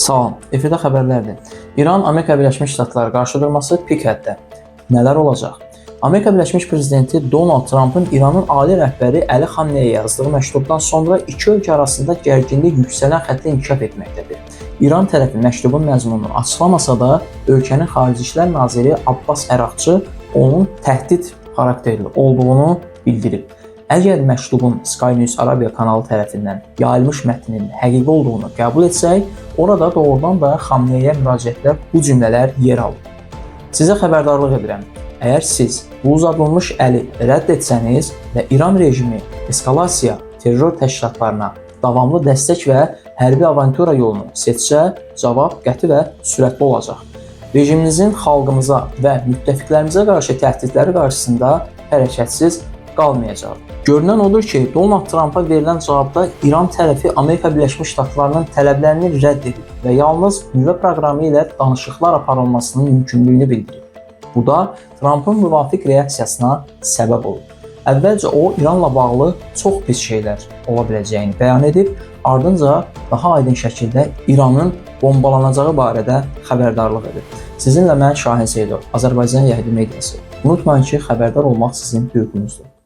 Salam, efirdə xəbərlərdir. İran, Amerika Birləşmiş Ştatları qarşıdurması pik həddə. Nələr olacaq? Amerika Birləşmiş Prezidenti Donald Trump'ın İranın ali rəhbəri Əli Xamneyə yazdığı məktubdan sonra iki ölkə arasında gərginlik yüksələn xəttə inkişaf etməkdədir. İran tərəfi məktubun məzmununu açıqlamasa da, ölkənin Xarici İşlər Naziri Abbas Əraqçı onun təhdid xarakterli olduğunu bildirib. Əgər məktubun Sky News Arabiya kanalı tərəfindən yayılmış mətnin həqiqi olduğunu qəbul etsək, orada doğrudan da Xamneyə müraciətlər bu cümlələr yer alır. Sizə xəbərdarlıq edirəm. Əgər siz bu uzadılmış əli rədd etsəniz və İran rejimi eskalasiya, terror təşkilatlarına davamlı dəstək və hərbi avantura yolunu seçsə, cavab qəti və sürətli olacaq. Rejiminizin xalqımıza və müttəfiqlərimizə qarşı təhdidləri qarşısında hərəkətsiz qalmayacaq. Görünən odur ki, Donald Trump'a verilən cavabda İran tərəfi Amerika Birləşmiş Ştatlarının tələblərini rədd edib və yalnız nüvə proqramı ilə danışıqlar aparılmasının mümkünlüyünü bildirib. Bu da Trump'ın müvafiq reaksiyasına səbəb olub. Əvvəlcə o, İranla bağlı çox pis şeylər ola biləcəyini bəyan edib, ardınca daha aydın şəkildə İranın bombalanacağı barədə xəbərdarlıq edib. Sizinlə mən Şahin Seydov, Azərbaycan Yəhudi Mediası. Unutmayın ki, xəbərdar olmaq sizin hüququnuzdur.